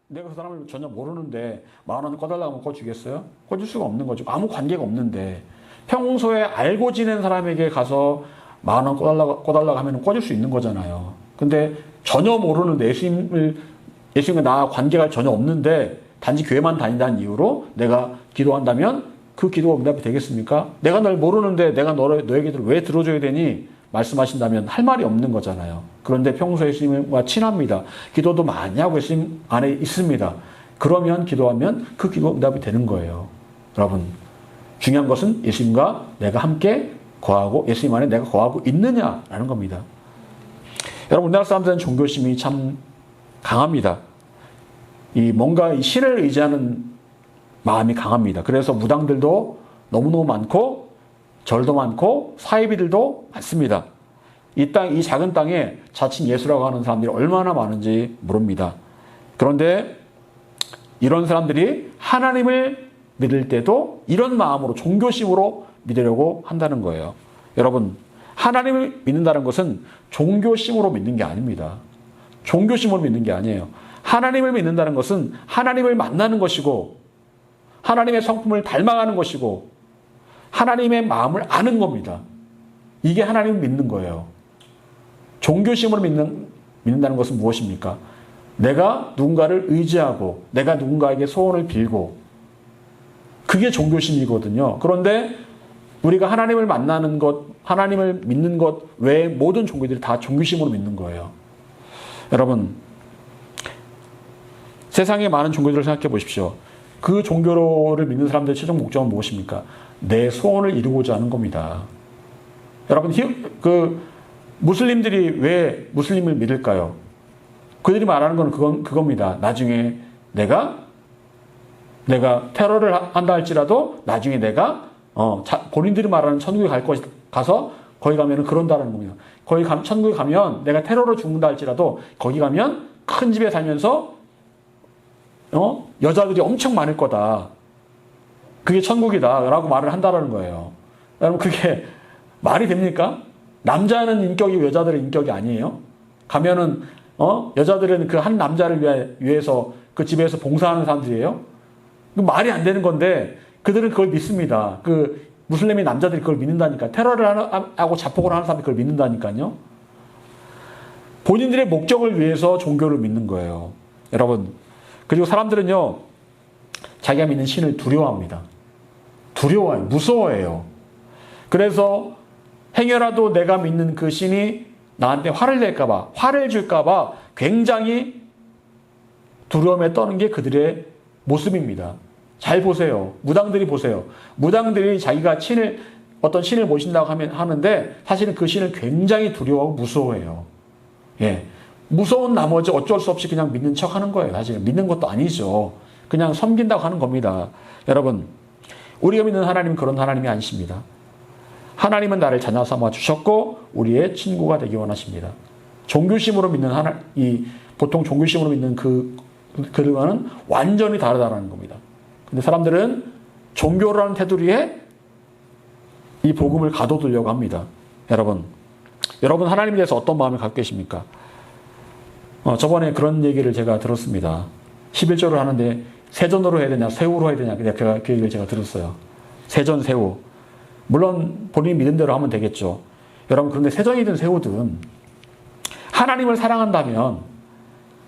내가 그 사람을 전혀 모르는데 10,000원 꺼달라고 하면 꺼주겠어요? 꺼줄 수가 없는 거죠. 아무 관계가 없는데. 평소에 알고 지낸 사람에게 가서 10,000원 꺼달라고 하면 꺼줄 수 있는 거잖아요. 근데 전혀 모르는데 예수님과 나 관계가 전혀 없는데 단지 교회만 다닌다는 이유로 내가 기도한다면 그 기도가 응답이 되겠습니까? 내가 널 모르는데 내가 너의 기도를 왜 들어줘야 되니? 말씀하신다면 할 말이 없는 거잖아요. 그런데 평소에 예수님과 친합니다. 기도도 많이 하고 예수님 안에 있습니다. 그러면 기도하면 그 기도 응답이 되는 거예요. 여러분, 중요한 것은 예수님과 내가 함께 거하고 예수님 안에 내가 거하고 있느냐라는 겁니다. 여러분, 우리나라 사람들은 종교심이 참 강합니다. 뭔가 이 신을 의지하는 마음이 강합니다. 그래서 무당들도 너무너무 많고 절도 많고 사이비들도 많습니다. 이 작은 땅에 자칭 예수라고 하는 사람들이 얼마나 많은지 모릅니다. 그런데 이런 사람들이 하나님을 믿을 때도 이런 마음으로 종교심으로 믿으려고 한다는 거예요. 여러분, 하나님을 믿는다는 것은 종교심으로 믿는 게 아닙니다. 종교심으로 믿는 게 아니에요. 하나님을 믿는다는 것은 하나님을 만나는 것이고 하나님의 성품을 닮아가는 것이고 하나님의 마음을 아는 겁니다. 이게 하나님을 믿는 거예요. 종교심으로 믿는다는 것은 무엇입니까? 내가 누군가를 의지하고 내가 누군가에게 소원을 빌고 그게 종교심이거든요. 그런데 우리가 하나님을 만나는 것, 하나님을 믿는 것 외에 모든 종교들이 다 종교심으로 믿는 거예요. 여러분, 세상에 많은 종교들을 생각해 보십시오. 그 종교를 믿는 사람들의 최종 목적은 무엇입니까? 내 소원을 이루고자 하는 겁니다. 여러분, 무슬림들이 왜 무슬림을 믿을까요? 그들이 말하는 건 그겁니다. 나중에 내가 테러를 한다 할지라도 나중에 내가 본인들이 말하는 천국에 가서 거기 가면은 그런다는 겁니다. 천국에 가면 내가 테러로 죽는다 할지라도 거기 가면 큰 집에 살면서 여자들이 엄청 많을 거다. 그게 천국이다라고 말을 한다라는 거예요. 여러분, 그게 말이 됩니까? 남자는 인격이 여자들의 인격이 아니에요. 가면은 여자들은 그 한 남자를 위해서 그 집에서 봉사하는 사람들이에요. 말이 안 되는 건데 그들은 그걸 믿습니다. 그 무슬림의 남자들이 그걸 믿는다니까. 테러를 하고 자폭을 하는 사람이 그걸 믿는다니까요. 본인들의 목적을 위해서 종교를 믿는 거예요. 여러분, 그리고 사람들은요, 자기가 믿는 신을 두려워합니다. 두려워해요. 무서워해요. 그래서 행여라도 내가 믿는 그 신이 나한테 화를 낼까봐, 화를 줄까봐 굉장히 두려움에 떠는 게 그들의 모습입니다. 잘 보세요. 무당들이 보세요. 무당들이 자기가 어떤 신을 모신다고 하는데 사실은 그 신을 굉장히 두려워하고 무서워해요. 예. 무서운 나머지 어쩔 수 없이 그냥 믿는 척 하는 거예요. 사실 믿는 것도 아니죠. 그냥 섬긴다고 하는 겁니다. 여러분, 우리가 믿는 하나님은 그런 하나님이 아니십니다. 하나님은 나를 자녀 삼아 주셨고 우리의 친구가 되기 원하십니다. 종교심으로 믿는 보통 종교심으로 믿는 그들과는 완전히 다르다는 겁니다. 근데 사람들은 종교라는 테두리에 이 복음을 가둬두려고 합니다. 여러분 하나님에 대해서 어떤 마음을 갖고 계십니까? 저번에 그런 얘기를 제가 들었습니다. 11조를 하는데 세전으로 해야 되냐 세후로 해야 되냐 그 얘기를 제가 들었어요. 세전 세후. 물론 본인이 믿은 대로 하면 되겠죠. 여러분, 그런데 세전이든 세후든 하나님을 사랑한다면,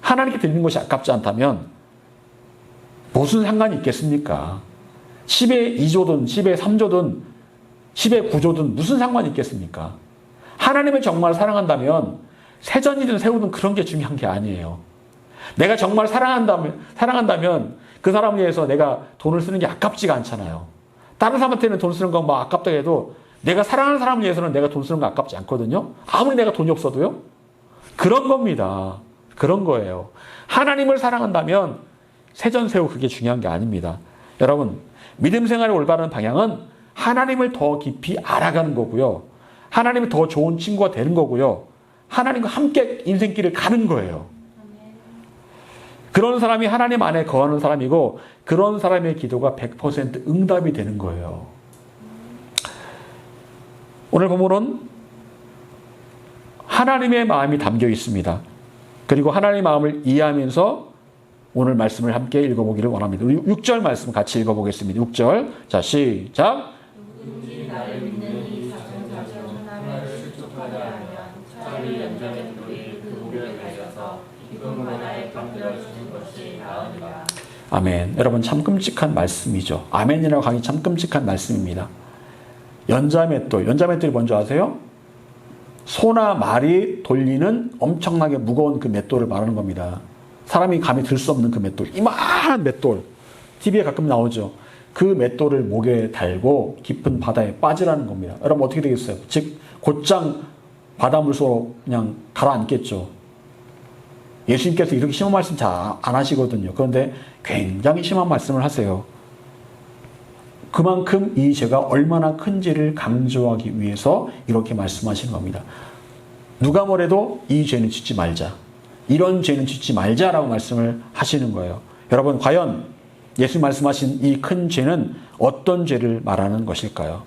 하나님께 드리는 것이 아깝지 않다면 무슨 상관이 있겠습니까? 10의 2조든 10의 3조든 10의 9조든 무슨 상관이 있겠습니까? 하나님을 정말 사랑한다면 세전이든 세후든 그런 게 중요한 게 아니에요. 내가 정말 사랑한다면 그 사람을 위해서 내가 돈을 쓰는 게 아깝지가 않잖아요. 다른 사람한테는 돈 쓰는 건 뭐 아깝다 해도 내가 사랑하는 사람을 위해서는 내가 돈 쓰는 거 아깝지 않거든요. 아무리 내가 돈이 없어도요. 그런 겁니다. 그런 거예요. 하나님을 사랑한다면 세전세후 그게 중요한 게 아닙니다. 여러분, 믿음 생활의 올바른 방향은 하나님을 더 깊이 알아가는 거고요. 하나님이 더 좋은 친구가 되는 거고요. 하나님과 함께 인생길을 가는 거예요. 그런 사람이 하나님 안에 거하는 사람이고 그런 사람의 기도가 100% 응답이 되는 거예요. 오늘 본문은 하나님의 마음이 담겨 있습니다. 그리고 하나님의 마음을 이해하면서 오늘 말씀을 함께 읽어보기를 원합니다. 우리 6절 말씀 같이 읽어보겠습니다. 6절. 자, 시작. 누구든지 나를 믿는 이 자전자처럼 하나님을 실족하게 하면 차라리 연장의 돌이 그 목에 달려서 깊은 바다에 빠뜨려 주는 것이 나으니라. 아멘. 여러분 참 끔찍한 말씀이죠. 아멘이라고 하기 참 끔찍한 말씀입니다. 연자맷돌. 연자맷돌이 뭔지 아세요? 소나 말이 돌리는 엄청나게 무거운 그 맷돌을 말하는 겁니다. 사람이 감히 들 수 없는 그 맷돌. 이만한 맷돌. TV에 가끔 나오죠. 그 맷돌을 목에 달고 깊은 바다에 빠지라는 겁니다. 여러분 어떻게 되겠어요? 즉 곧장 바닷물속으로 그냥 가라앉겠죠. 예수님께서 이렇게 심한 말씀 잘 안 하시거든요. 그런데 굉장히 심한 말씀을 하세요. 그만큼 이 죄가 얼마나 큰지를 강조하기 위해서 이렇게 말씀하시는 겁니다. 누가 뭐래도 이 죄는 짓지 말자. 이런 죄는 짓지 말자라고 말씀을 하시는 거예요. 여러분 과연 예수님 말씀하신 이 큰 죄는 어떤 죄를 말하는 것일까요?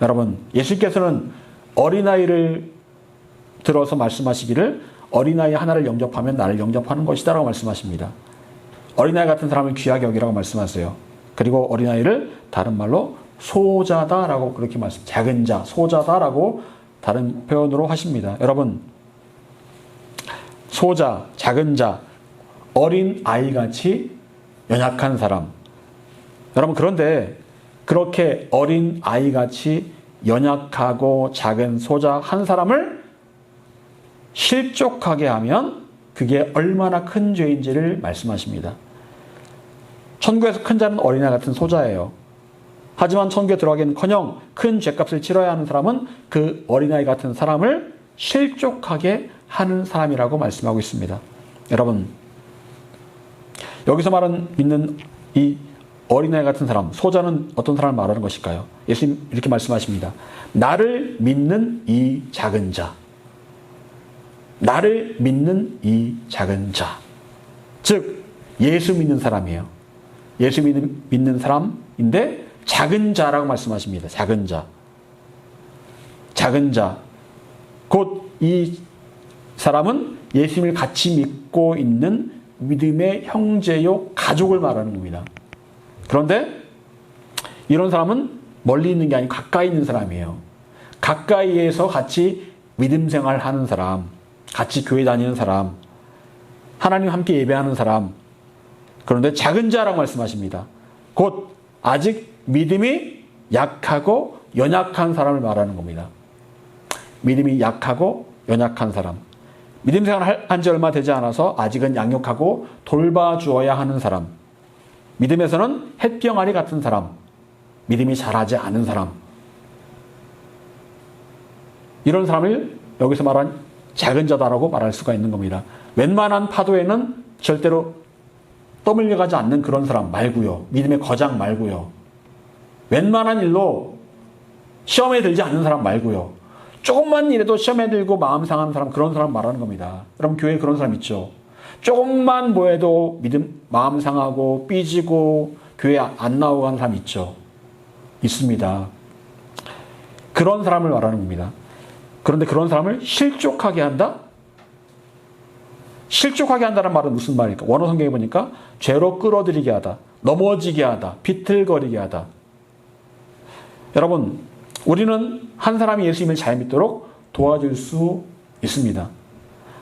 여러분 예수님께서는 어린아이를 들어서 말씀하시기를 어린아이 하나를 영접하면 나를 영접하는 것이다 라고 말씀하십니다. 어린아이 같은 사람을 귀하게 여기라고 말씀하세요. 그리고 어린아이를 다른 말로 소자다라고 그렇게 작은 자, 소자다라고 다른 표현으로 하십니다. 여러분 소자, 작은 자, 어린 아이같이 연약한 사람. 여러분 그런데 그렇게 어린 아이같이 연약하고 작은 소자 한 사람을 실족하게 하면 그게 얼마나 큰 죄인지를 말씀하십니다. 천국에서 큰 자는 어린아이 같은 소자예요. 하지만 천국에 들어가기는커녕 큰 죄값을 치러야 하는 사람은 그 어린아이 같은 사람을 실족하게 하는 사람이라고 말씀하고 있습니다. 여러분 여기서 말하는 믿는 이 어린아이 같은 사람, 소자는 어떤 사람을 말하는 것일까요? 예수님 이렇게 말씀하십니다. 나를 믿는 이 작은 자. 나를 믿는 이 작은 자. 즉 예수 믿는 사람이에요. 예수 믿는 사람인데 작은 자라고 말씀하십니다. 작은 자. 작은 자. 곧 이 사람은 예수님을 같이 믿고 있는 믿음의 형제요 가족을 말하는 겁니다. 그런데 이런 사람은 멀리 있는 게 아니고 가까이 있는 사람이에요. 가까이에서 같이 믿음 생활하는 사람, 같이 교회 다니는 사람, 하나님 함께 예배하는 사람. 그런데 작은 자라고 말씀하십니다. 곧 아직 믿음이 약하고 연약한 사람을 말하는 겁니다. 믿음이 약하고 연약한 사람. 믿음 생활 한 지 얼마 되지 않아서 아직은 양육하고 돌봐주어야 하는 사람. 믿음에서는 햇병아리 같은 사람. 믿음이 자라지 않은 사람. 이런 사람을 여기서 말한 작은 자다라고 말할 수가 있는 겁니다. 웬만한 파도에는 절대로 떠밀려가지 않는 그런 사람 말고요. 믿음의 거장 말고요. 웬만한 일로 시험에 들지 않는 사람 말고요. 조금만 일해도 시험에 들고 마음 상하는 사람, 그런 사람 말하는 겁니다. 여러분 교회에 그런 사람 있죠. 조금만 뭐 해도 믿음 마음 상하고 삐지고 교회 안 나오고 하는 사람 있죠. 있습니다. 그런 사람을 말하는 겁니다. 그런데 그런 사람을 실족하게 한다? 실족하게 한다는 말은 무슨 말일까? 원어 성경에 보니까 죄로 끌어들이게 하다, 넘어지게 하다, 비틀거리게 하다. 여러분 우리는 한 사람이 예수님을 잘 믿도록 도와줄 수 있습니다.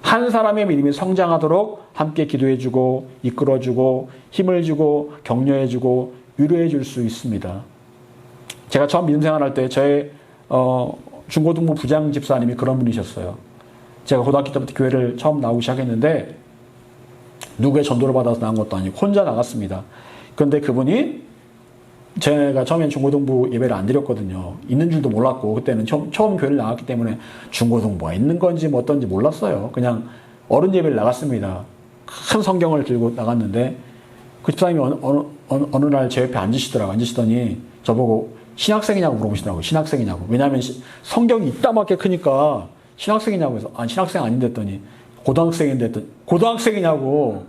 한 사람의 믿음이 성장하도록 함께 기도해주고 이끌어주고 힘을 주고 격려해주고 위로해줄 수 있습니다. 제가 처음 믿음 생활할 때 저의 중고등부 부장 집사님이 그런 분이셨어요. 제가 고등학교 때부터 교회를 처음 나오기 시작했는데 누구의 전도를 받아서 나온 것도 아니고 혼자 나갔습니다. 그런데 그분이 제가 처음엔 중고등부 예배를 안 드렸거든요. 있는 줄도 몰랐고 그때는 처음 교회를 나갔기 때문에 중고등부가 있는 건지 뭐 어떤지 몰랐어요. 그냥 어른 예배를 나갔습니다. 큰 성경을 들고 나갔는데 그 집사님이 어느 날 제 옆에 앉으시더니 저보고 신학생이냐고 물어보시더라고요. 신학생이냐고. 왜냐하면 성경이 이따만하게 크니까 신학생이냐고 해서 신학생 아닌데 했더니 고등학생인데 했더니 고등학생이냐고.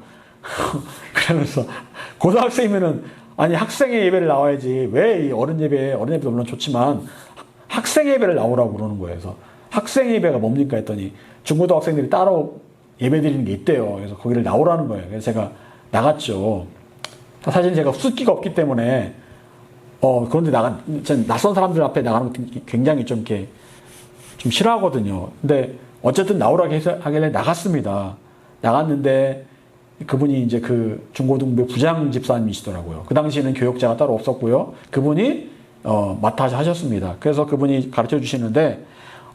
그러면서 고등학생이면은 아니 학생의 예배를 나와야지 왜 이 어른 예배도 물론 좋지만 학생 예배를 나오라고 그러는 거예요. 그래서 학생 예배가 뭡니까 했더니 중고등학생들이 따로 예배 드리는 게 있대요. 그래서 거기를 나오라는 거예요. 그래서 제가 나갔죠. 사실 제가 숫기가 없기 때문에 그런데 낯선 사람들 앞에 나가는 거 굉장히 좀 이렇게 좀 싫어하거든요. 근데 어쨌든 나오라고 하길래 나갔습니다. 나갔는데 그분이 이제 그 중고등부 부장 집사님이시더라고요. 그 당시에는 교역자가 따로 없었고요. 그분이 맡아서 하셨습니다. 그래서 그분이 가르쳐 주시는데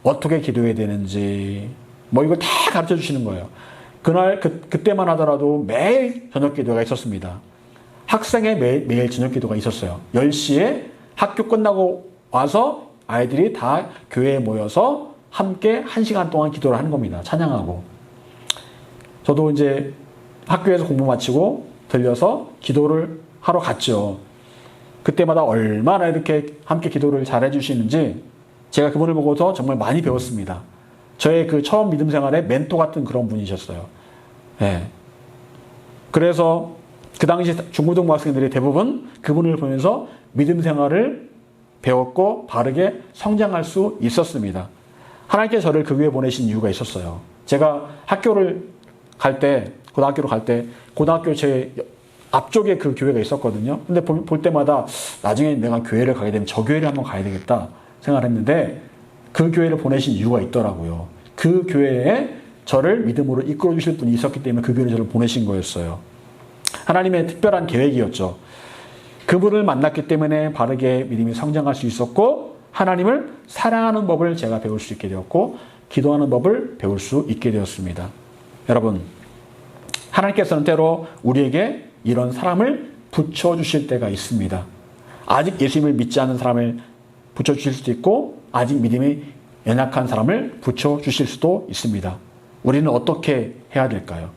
어떻게 기도해야 되는지 뭐 이걸 다 가르쳐 주시는 거예요. 그날 그때만 하더라도 매일 저녁 기도가 있었습니다. 학생의 매일 저녁 기도가 있었어요. 10시에 학교 끝나고 와서 아이들이 다 교회에 모여서 함께 1시간 동안 기도를 하는 겁니다. 찬양하고. 저도 이제 학교에서 공부 마치고 들려서 기도를 하러 갔죠. 그때마다 얼마나 이렇게 함께 기도를 잘해 주시는지 제가 그분을 보고서 정말 많이 배웠습니다. 저의 그 처음 믿음 생활의 멘토 같은 그런 분이셨어요. 네. 그래서 그 당시 중고등부 학생들이 대부분 그분을 보면서 믿음 생활을 배웠고 바르게 성장할 수 있었습니다. 하나님께서 저를 그 교회에 보내신 이유가 있었어요. 제가 학교를 갈 때, 고등학교로 갈 때, 고등학교 제 앞쪽에 그 교회가 있었거든요. 근데 볼 때마다 나중에 내가 교회를 가게 되면 저 교회를 한번 가야 되겠다 생각을 했는데 그 교회를 보내신 이유가 있더라고요. 그 교회에 저를 믿음으로 이끌어 주실 분이 있었기 때문에 그 교회에 저를 보내신 거였어요. 하나님의 특별한 계획이었죠. 그분을 만났기 때문에 바르게 믿음이 성장할 수 있었고 하나님을 사랑하는 법을 제가 배울 수 있게 되었고 기도하는 법을 배울 수 있게 되었습니다. 여러분, 하나님께서는 때로 우리에게 이런 사람을 붙여주실 때가 있습니다. 아직 예수님을 믿지 않는 사람을 붙여주실 수도 있고 아직 믿음이 연약한 사람을 붙여주실 수도 있습니다. 우리는 어떻게 해야 될까요?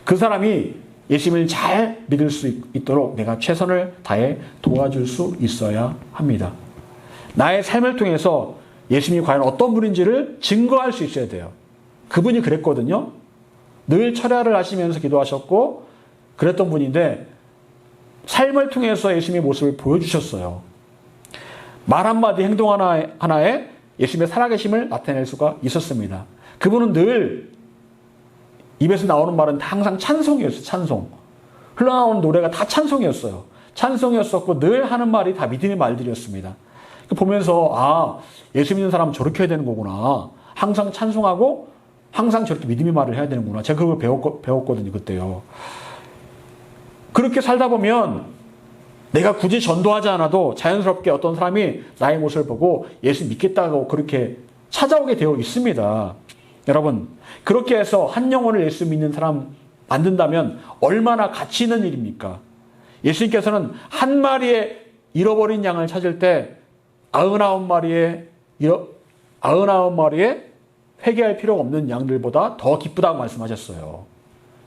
그 사람이 예수님을 잘 믿을 수 있도록 내가 최선을 다해 도와줄 수 있어야 합니다. 나의 삶을 통해서 예수님이 과연 어떤 분인지를 증거할 수 있어야 돼요. 그분이 그랬거든요. 늘 철야를 하시면서 기도하셨고 그랬던 분인데 삶을 통해서 예수님의 모습을 보여주셨어요. 말 한마디 행동 하나에 예수님의 살아계심을 나타낼 수가 있었습니다. 그분은 늘 입에서 나오는 말은 항상 찬송이었어요. 찬송. 흘러나오는 노래가 다 찬송이었어요. 찬송이었었고 늘 하는 말이 다 믿음의 말들이었습니다. 보면서 예수 믿는 사람은 저렇게 해야 되는 거구나. 항상 찬송하고 항상 저렇게 믿음의 말을 해야 되는구나. 제가 그걸 배웠거든요. 그때요. 그렇게 살다 보면 내가 굳이 전도하지 않아도 자연스럽게 어떤 사람이 나의 모습을 보고 예수 믿겠다고 그렇게 찾아오게 되어 있습니다. 여러분, 그렇게 해서 한 영혼을 예수 믿는 사람 만든다면 얼마나 가치 있는 일입니까? 예수님께서는 한 마리의 잃어버린 양을 찾을 때 99마리의 회개할 필요가 없는 양들보다 더 기쁘다고 말씀하셨어요.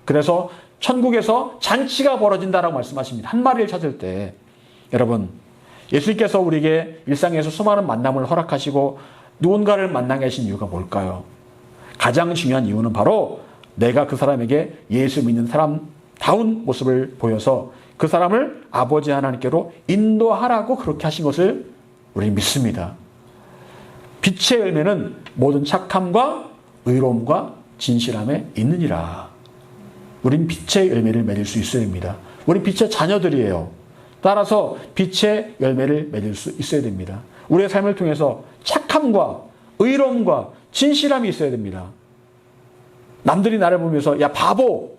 그래서 천국에서 잔치가 벌어진다라고 말씀하십니다. 한 마리를 찾을 때. 여러분, 예수님께서 우리에게 일상에서 수많은 만남을 허락하시고 누군가를 만나게 하신 이유가 뭘까요? 가장 중요한 이유는 바로 내가 그 사람에게 예수 믿는 사람다운 모습을 보여서 그 사람을 아버지 하나님께로 인도하라고 그렇게 하신 것을 우리는 믿습니다. 빛의 열매는 모든 착함과 의로움과 진실함에 있느니라. 우린 빛의 열매를 맺을 수 있어야 됩니다. 우린 빛의 자녀들이에요. 따라서 빛의 열매를 맺을 수 있어야 됩니다. 우리의 삶을 통해서 착함과 의로움과 진실함이 있어야 됩니다. 남들이 나를 보면서 야 바보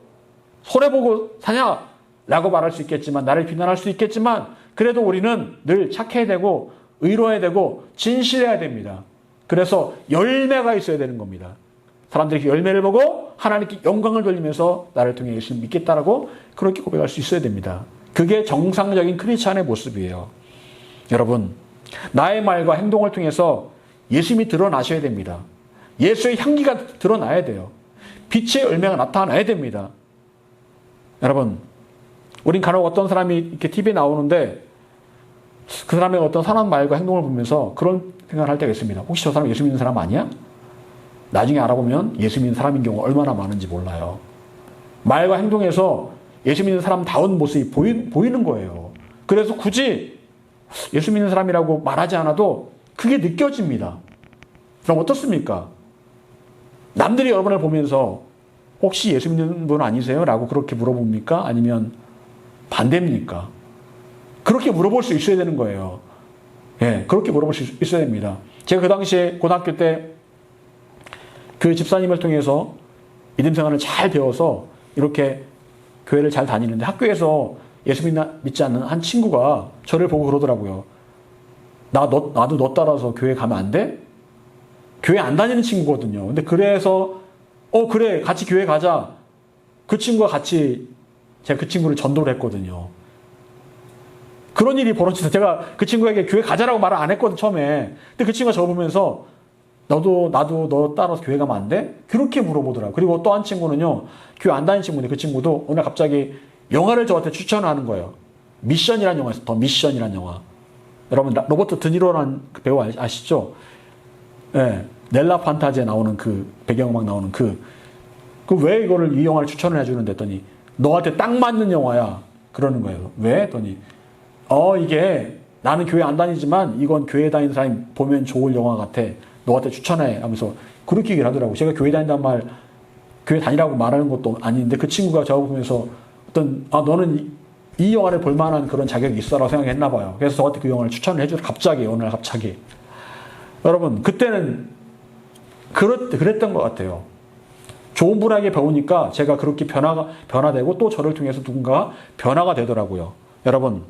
손해보고 사냐 라고 말할 수 있겠지만 나를 비난할 수 있겠지만 그래도 우리는 늘 착해야 되고 의로해야 되고 진실해야 됩니다. 그래서 열매가 있어야 되는 겁니다. 사람들이 열매를 보고 하나님께 영광을 돌리면서 나를 통해 예수를 믿겠다라고 그렇게 고백할 수 있어야 됩니다. 그게 정상적인 크리스찬의 모습이에요. 여러분, 나의 말과 행동을 통해서 예수님이 드러나셔야 됩니다. 예수의 향기가 드러나야 돼요. 빛의 열매가 나타나야 됩니다. 여러분, 우린 간혹 어떤 사람이 이렇게 TV에 나오는데 그 사람의 어떤 선한 말과 행동을 보면서 그런 생각을 할 때가 있습니다. 혹시 저 사람 예수 믿는 사람 아니야? 나중에 알아보면 예수 믿는 사람인 경우가 얼마나 많은지 몰라요. 말과 행동에서 예수 믿는 사람다운 모습이 보이는 거예요. 그래서 굳이 예수 믿는 사람이라고 말하지 않아도 그게 느껴집니다. 그럼 어떻습니까? 남들이 여러분을 보면서 혹시 예수 믿는 분 아니세요? 라고 그렇게 물어봅니까? 아니면 반대입니까? 그렇게 물어볼 수 있어야 되는 거예요. 예, 그렇게 물어볼 수 있어야 됩니다. 제가 그 당시에 고등학교 때 그 집사님을 통해서 믿음 생활을 잘 배워서 이렇게 교회를 잘 다니는데 학교에서 예수 믿지 않는 한 친구가 저를 보고 그러더라고요. 나도 너 따라서 교회 가면 안 돼? 교회 안 다니는 친구거든요. 근데 그래서 그래 같이 교회 가자. 그 친구가 같이 제가 그 친구를 전도를 했거든요. 그런 일이 벌어져서 제가 그 친구에게 교회 가자라고 말을 안 했거든 처음에. 근데 그 친구가 저 보면서 나도 너 따라서 교회 가면 안 돼? 그렇게 물어보더라고요. 그리고 또 한 친구는요. 교회 안 다니는 친구인데 그 친구도 오늘 갑자기 영화를 저한테 추천하는 거예요. 미션이라는 영화에서 더 미션이라는 영화. 여러분 로버트 드니로라는 그 배우 아시죠? 네, 넬라 판타지에 나오는 그 배경음악 나오는 그 왜 이 영화를 추천을 해주는데 했더니 너한테 딱 맞는 영화야. 그러는 거예요. 왜? 했더니 이게 나는 교회 안 다니지만 이건 교회 다니는 사람이 보면 좋을 영화 같아. 너한테 추천해 하면서 그렇게 얘기를 하더라고. 제가 교회 다닌다는 말, 교회 다니라고 말하는 것도 아닌데 그 친구가 저하고 보면서 너는 이 영화를 볼 만한 그런 자격이 있어라고 생각했나 봐요. 그래서 저한테 그 영화를 추천을 해주더라고요. 갑자기 어느 날 갑자기. 여러분 그때는 그랬던 것 같아요. 좋은 분에게 배우니까 제가 그렇게 변화되고 또 저를 통해서 누군가가 변화가 되더라고요. 여러분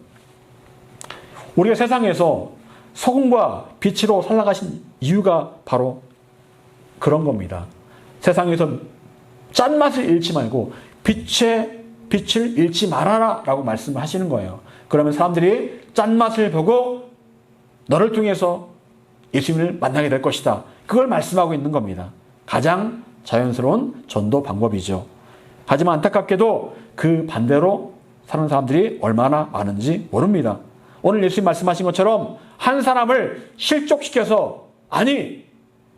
우리가 세상에서 소금과 빛으로 살아가신 이유가 바로 그런 겁니다. 세상에서 짠맛을 잃지 말고 빛을 잃지 말아라 라고 말씀을 하시는 거예요. 그러면 사람들이 짠맛을 보고 너를 통해서 예수님을 만나게 될 것이다. 그걸 말씀하고 있는 겁니다. 가장 자연스러운 전도 방법이죠. 하지만 안타깝게도 그 반대로 사는 사람들이 얼마나 많은지 모릅니다. 오늘 예수님 말씀하신 것처럼 한 사람을 실족시켜서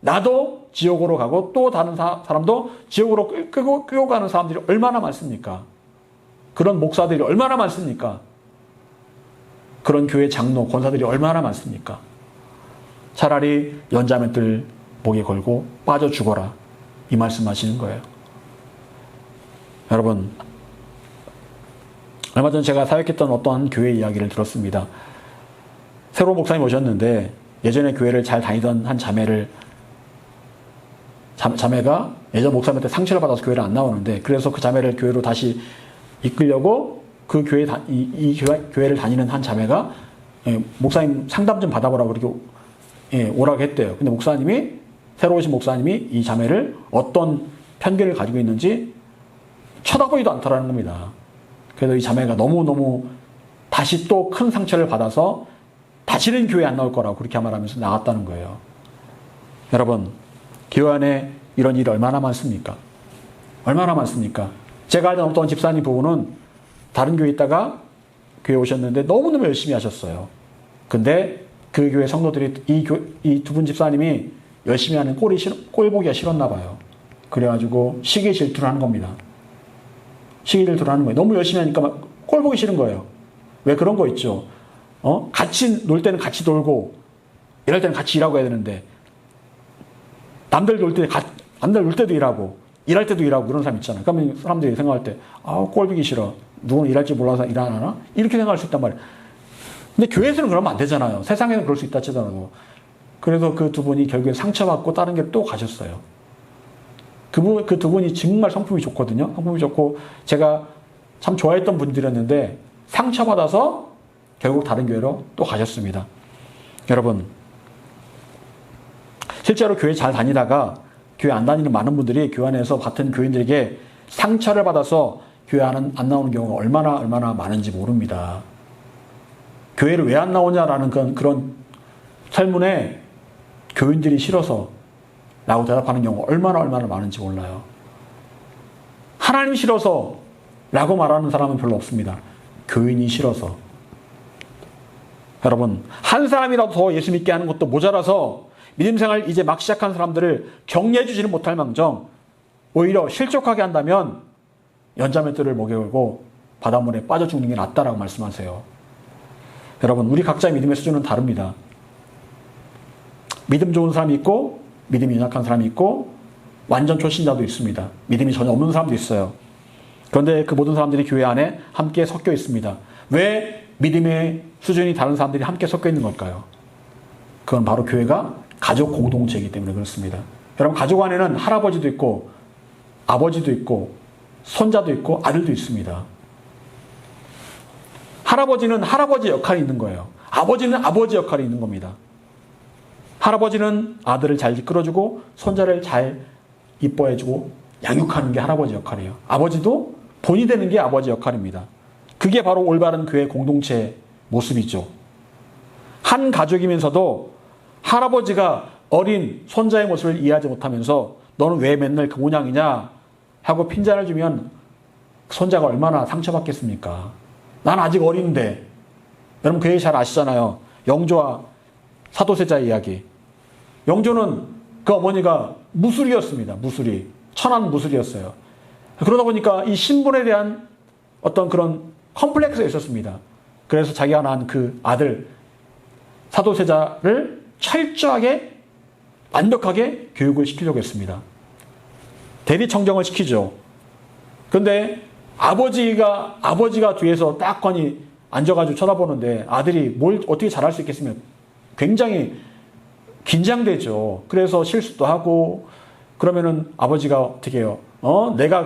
나도 지옥으로 가고 또 다른 사람도 지옥으로 끌고 가는 사람들이 얼마나 많습니까? 그런 목사들이 얼마나 많습니까? 그런 교회 장로, 권사들이 얼마나 많습니까? 차라리 연자매들 목에 걸고 빠져 죽어라. 이 말씀하시는 거예요. 여러분 얼마 전 제가 사역했던 어떠한 교회 이야기를 들었습니다. 새로운 목사님 오셨는데 예전에 교회를 잘 다니던 한 자매가 예전 목사님한테 상처를 받아서 교회를 안 나오는데 그래서 그 자매를 교회로 다시 이끌려고 그 교회를 다니는 한 자매가 목사님 상담 좀 받아보라고 그렇게 오라고 했대요. 근데 새로 오신 목사님이 이 자매를 어떤 편견을 가지고 있는지 쳐다보지도 않더라는 겁니다. 그래서 이 자매가 너무너무 다시 또 큰 상처를 받아서 다시는 교회 안 나올 거라고 그렇게 말하면서 나갔다는 거예요. 여러분, 교회 안에 이런 일이 얼마나 많습니까? 얼마나 많습니까? 제가 알던 어떤 집사님 부부는 다른 교회에 있다가 교회 오셨는데 너무너무 열심히 하셨어요. 근데 그 교회 성도들이 이 두 분 집사님이 열심히 하는 꼴 보기가 싫었나 봐요. 그래가지고 시기 질투를 하는 겁니다. 시기 질투를 하는 거예요. 너무 열심히 하니까 막 꼴 보기 싫은 거예요. 왜 그런 거 있죠? 같이 놀 때는 같이 놀고 일할 때는 같이 일하고 해야 되는데 남들 놀 때도 일하고 일할 때도 일하고 그런 사람 있잖아요. 그러면 사람들이 생각할 때 꼴 보기 싫어. 누구는 일할 줄 몰라서 일 안 하나? 이렇게 생각할 수 있단 말이에요. 근데 교회에서는 그러면 안 되잖아요. 세상에는 그럴 수 있다 치더라도. 그래서 그 두 분이 결국에 상처받고 다른 길로 또 가셨어요. 그 두 분이 정말 성품이 좋거든요. 성품이 좋고 제가 참 좋아했던 분들이었는데 상처받아서 결국 다른 교회로 또 가셨습니다. 여러분, 실제로 교회 잘 다니다가 교회 안 다니는 많은 분들이 교회 안에서 같은 교인들에게 상처를 받아서 교회 안 나오는 경우가 얼마나 많은지 모릅니다. 교회를 왜 안 나오냐라는 그런 설문에 교인들이 싫어서 라고 대답하는 경우가 얼마나 많은지 몰라요. 하나님 싫어서 라고 말하는 사람은 별로 없습니다. 교인이 싫어서. 여러분, 한 사람이라도 더 예수 믿게 하는 것도 모자라서 믿음생활 이제 막 시작한 사람들을 격려해 주지는 못할 망정 오히려 실족하게 한다면 연자매들을 목에 걸고 바닷물에 빠져 죽는 게 낫다라고 말씀하세요. 여러분, 우리 각자의 믿음의 수준은 다릅니다. 믿음 좋은 사람이 있고 믿음이 연약한 사람이 있고 완전 초신자도 있습니다. 믿음이 전혀 없는 사람도 있어요. 그런데 그 모든 사람들이 교회 안에 함께 섞여 있습니다. 왜 믿음의 수준이 다른 사람들이 함께 섞여 있는 걸까요? 그건 바로 교회가 가족 공동체이기 때문에 그렇습니다. 여러분, 가족 안에는 할아버지도 있고 아버지도 있고 손자도 있고 아들도 있습니다. 할아버지는 할아버지 역할이 있는 거예요. 아버지는 아버지 역할이 있는 겁니다. 할아버지는 아들을 잘 이끌어주고 손자를 잘 이뻐해주고 양육하는 게 할아버지 역할이에요. 아버지도 본이 되는 게 아버지 역할입니다. 그게 바로 올바른 교회 공동체의 모습이죠. 한 가족이면서도 할아버지가 어린 손자의 모습을 이해하지 못하면서 너는 왜 맨날 그 모양이냐 하고 핀잔을 주면 손자가 얼마나 상처받겠습니까? 난 아직 어린데. 여러분 그 얘기 잘 아시잖아요. 영조와 사도세자의 이야기. 영조는 그 어머니가 무술이었습니다. 무술이. 천한 무술이었어요. 그러다 보니까 이 신분에 대한 어떤 그런 컴플렉스가 있었습니다. 그래서 자기가 낳은 그 아들 사도세자를 철저하게 완벽하게 교육을 시키려고 했습니다. 대리청정을 시키죠. 그런데 아버지가 뒤에서 딱하니 앉아가지고 쳐다보는데 아들이 뭘 어떻게 잘할 수 있겠으면 굉장히 긴장되죠. 그래서 실수도 하고 그러면은 아버지가 어떻게 해요? 내가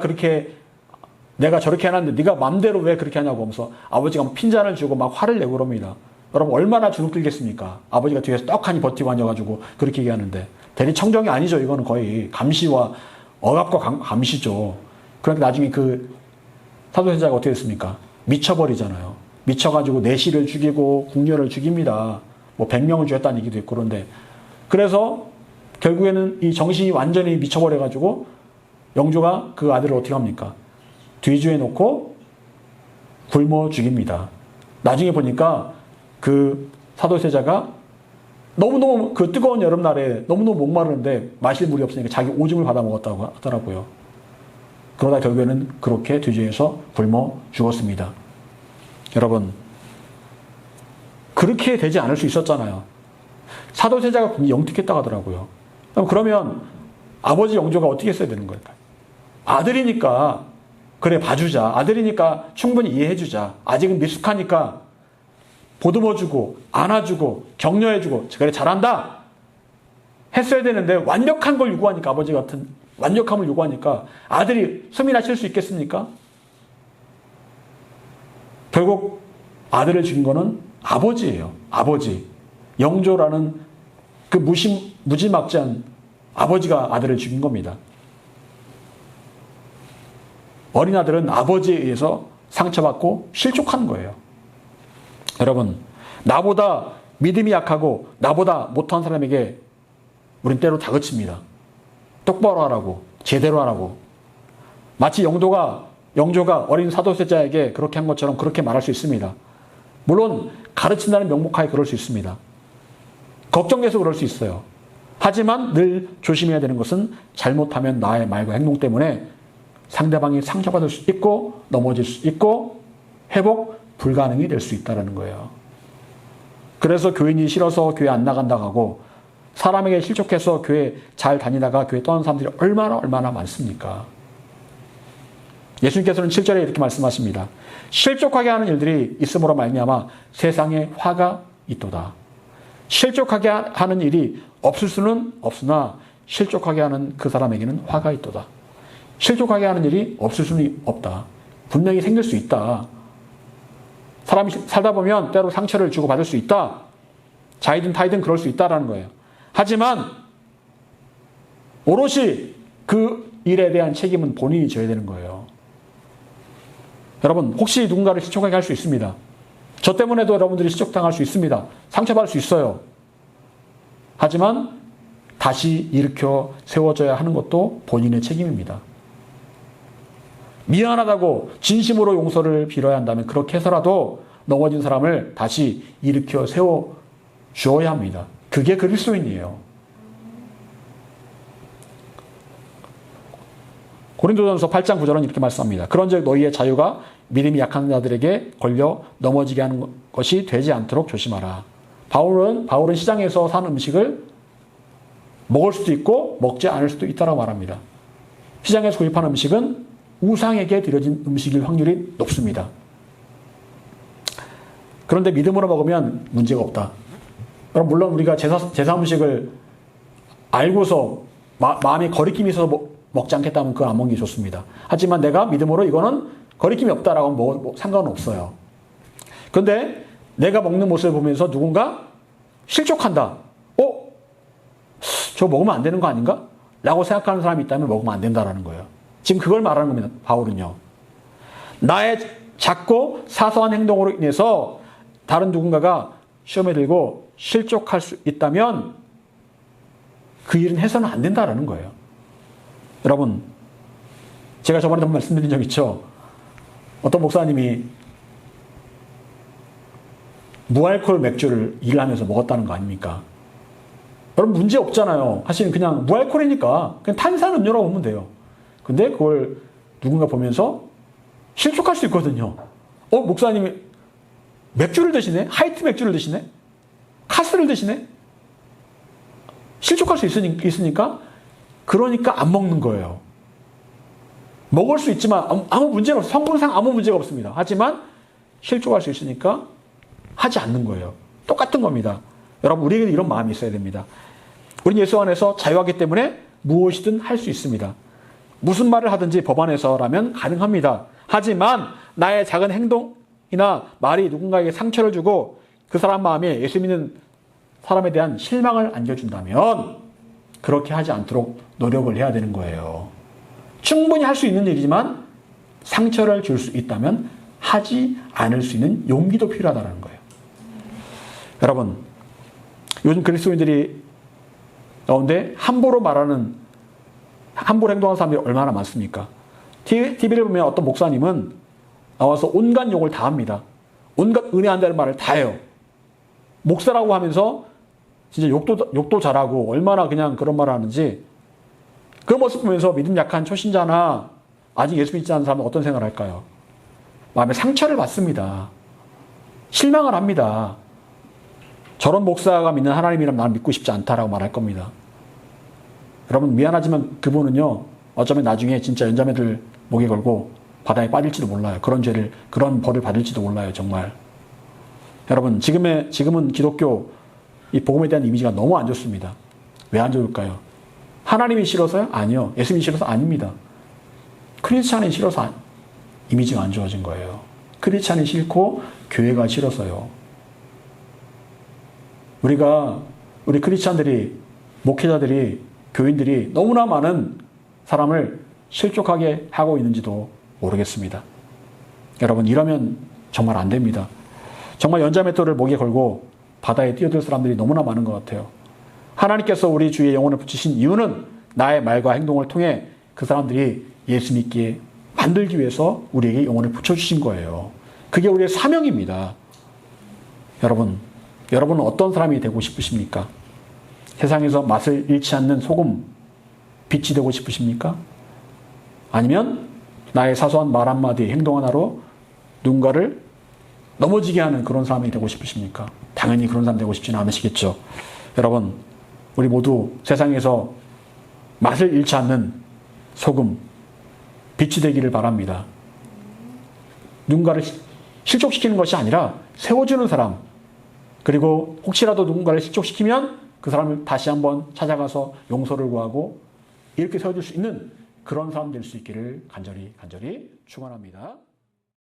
저렇게 해놨는데 네가 맘대로 왜 그렇게 하냐고 하면서 아버지가 핀잔을 주고 막 화를 내고 그럽니다. 여러분 얼마나 주눅들겠습니까? 아버지가 뒤에서 떡하니 버티고 앉아가지고 그렇게 얘기하는데 대리청정이 아니죠. 이거는 거의 감시와 억압과 감시죠. 그러니까 나중에 그 사도세자가 어떻게 됐습니까? 미쳐버리잖아요. 미쳐가지고 내시를 죽이고 궁녀를 죽입니다. 뭐 100명을 죽였다는 얘기도 있고 그런데 그래서 결국에는 이 정신이 완전히 미쳐버려가지고 영조가 그 아들을 어떻게 합니까? 뒤주에 놓고 굶어 죽입니다. 나중에 보니까 그 사도세자가 너무너무 그 뜨거운 여름날에 너무너무 목마르는데 마실 물이 없으니까 자기 오줌을 받아 먹었다고 하더라고요. 그러다 결국에는 그렇게 뒤주에서 굶어 죽었습니다. 여러분 그렇게 되지 않을 수 있었잖아요. 사도세자가 굉장히 영특했다고 하더라고요. 그러면 아버지 영조가 어떻게 했어야 되는 걸까요? 아들이니까 그래 봐주자. 아들이니까 충분히 이해해주자. 아직은 미숙하니까 보듬어주고 안아주고 격려해주고 그래 잘한다 했어야 되는데 완벽한 걸 요구하니까 아버지 같은 완벽함을 요구하니까 아들이 숨이나 쉴 수 있겠습니까? 결국 아들을 죽인 거는 아버지예요. 아버지. 영조라는 그 무지막지한 아버지가 아들을 죽인 겁니다. 어린 아들은 아버지에 의해서 상처받고 실족한 거예요. 여러분, 나보다 믿음이 약하고 나보다 못한 사람에게 우린 때로 다그칩니다. 똑바로 하라고, 제대로 하라고. 마치 영조가 어린 사도세자에게 그렇게 한 것처럼 그렇게 말할 수 있습니다. 물론 가르친다는 명목하에 그럴 수 있습니다. 걱정돼서 그럴 수 있어요. 하지만 늘 조심해야 되는 것은 잘못하면 나의 말과 행동 때문에 상대방이 상처받을 수 있고 넘어질 수 있고 회복 불가능이 될 수 있다는 거예요. 그래서 교인이 싫어서 교회 안 나간다고 하고 사람에게 실족해서 교회 잘 다니다가 교회 떠난 사람들이 얼마나 많습니까? 예수님께서는 7절에 이렇게 말씀하십니다. 실족하게 하는 일들이 있음으로 말미암아 세상에 화가 있도다. 실족하게 하는 일이 없을 수는 없으나 실족하게 하는 그 사람에게는 화가 있도다. 실족하게 하는 일이 없을 수는 없다. 분명히 생길 수 있다. 사람이 살다 보면 때로 상처를 주고받을 수 있다. 자이든 타이든 그럴 수 있다라는 거예요. 하지만 오롯이 그 일에 대한 책임은 본인이 져야 되는 거예요. 여러분 혹시 누군가를 실족하게 할 수 있습니다. 저 때문에도 여러분들이 실족당할 수 있습니다. 상처받을 수 있어요. 하지만 다시 일으켜 세워져야 하는 것도 본인의 책임입니다. 미안하다고 진심으로 용서를 빌어야 한다면 그렇게 해서라도 넘어진 사람을 다시 일으켜 세워 주어야 합니다. 그게 그리스도인이에요. 고린도전서 8장 9절은 이렇게 말씀합니다. 그런즉 너희의 자유가 믿음이 약한 자들에게 걸려 넘어지게 하는 것이 되지 않도록 조심하라. 바울은 시장에서 산 음식을 먹을 수도 있고 먹지 않을 수도 있다고 말합니다. 시장에서 구입하는 음식은 우상에게 드려진 음식일 확률이 높습니다. 그런데 믿음으로 먹으면 문제가 없다. 그럼 물론 우리가 제사 음식을 알고서 마음에 거리낌이 있어서 먹지 않겠다면 그건 안 먹는 게 좋습니다. 하지만 내가 믿음으로 이거는 거리낌이 없다라고 하면 상관은 없어요. 그런데 내가 먹는 모습을 보면서 누군가 실족한다. 저거 먹으면 안 되는 거 아닌가? 라고 생각하는 사람이 있다면 먹으면 안 된다라는 거예요. 지금 그걸 말하는 겁니다. 바울은요. 나의 작고 사소한 행동으로 인해서 다른 누군가가 시험에 들고 실족할 수 있다면 그 일은 해서는 안 된다라는 거예요. 여러분, 제가 저번에도 말씀드린 적 있죠? 어떤 목사님이 무알코올 맥주를 일하면서 먹었다는 거 아닙니까? 여러분 문제 없잖아요. 사실은 그냥 무알코올이니까 그냥 탄산음료라고 보면 돼요. 근데 그걸 누군가 보면서 실족할 수 있거든요. 목사님이 맥주를 드시네? 하이트 맥주를 드시네? 카스를 드시네? 실족할 수 있으니까 그러니까 안 먹는 거예요. 먹을 수 있지만 아무 문제가 없어요. 성분상 아무 문제가 없습니다. 하지만 실족할 수 있으니까 하지 않는 거예요. 똑같은 겁니다. 여러분 우리에게 이런 마음이 있어야 됩니다. 우리는 예수 안에서 자유하기 때문에 무엇이든 할 수 있습니다. 무슨 말을 하든지 법 안에서라면 가능합니다. 하지만 나의 작은 행동이나 말이 누군가에게 상처를 주고 그 사람 마음에 예수 믿는 사람에 대한 실망을 안겨준다면 그렇게 하지 않도록 노력을 해야 되는 거예요. 충분히 할 수 있는 일이지만 상처를 줄 수 있다면 하지 않을 수 있는 용기도 필요하다는 거예요. 여러분, 요즘 그리스도인들이 가운데 함부로 행동하는 사람들이 얼마나 많습니까? TV를 보면 어떤 목사님은 나와서 온갖 욕을 다 합니다. 온갖 은혜한다는 말을 다 해요. 목사라고 하면서 진짜 욕도 잘하고 얼마나 그냥 그런 말을 하는지 그 모습 보면서 믿음 약한 초신자나 아직 예수 믿지 않는 사람은 어떤 생각을 할까요? 마음에 상처를 받습니다. 실망을 합니다. 저런 목사가 믿는 하나님이라면 나는 믿고 싶지 않다라고 말할 겁니다. 여러분 미안하지만 그분은요 어쩌면 나중에 진짜 연자매들 목에 걸고 바다에 빠질지도 몰라요. 그런 벌을 받을지도 몰라요. 정말. 여러분 지금은 기독교 이 복음에 대한 이미지가 너무 안 좋습니다. 왜 안 좋을까요? 하나님이 싫어서요? 아니요. 예수님이 싫어서 아닙니다. 크리스찬이 싫어서 이미지가 안 좋아진 거예요. 크리스찬이 싫고 교회가 싫어서요. 우리 크리스찬들이, 목회자들이, 교인들이 너무나 많은 사람을 실족하게 하고 있는지도 모르겠습니다. 여러분 이러면 정말 안 됩니다. 정말 연자맷돌을 목에 걸고 바다에 뛰어들 사람들이 너무나 많은 것 같아요. 하나님께서 우리 주의 영혼을 붙이신 이유는 나의 말과 행동을 통해 그 사람들이 예수 믿기에 만들기 위해서 우리에게 영혼을 붙여주신 거예요. 그게 우리의 사명입니다. 여러분은 어떤 사람이 되고 싶으십니까? 세상에서 맛을 잃지 않는 소금, 빛이 되고 싶으십니까? 아니면 나의 사소한 말 한마디, 행동 하나로 누군가를 넘어지게 하는 그런 사람이 되고 싶으십니까? 당연히 그런 사람 되고 싶지는 않으시겠죠. 여러분, 우리 모두 세상에서 맛을 잃지 않는 소금, 빛이 되기를 바랍니다. 누군가를 실족시키는 것이 아니라 세워주는 사람, 그리고 혹시라도 누군가를 실족시키면 그 사람을 다시 한번 찾아가서 용서를 구하고 이렇게 세워줄 수 있는 그런 사람 될 수 있기를 간절히 축원합니다.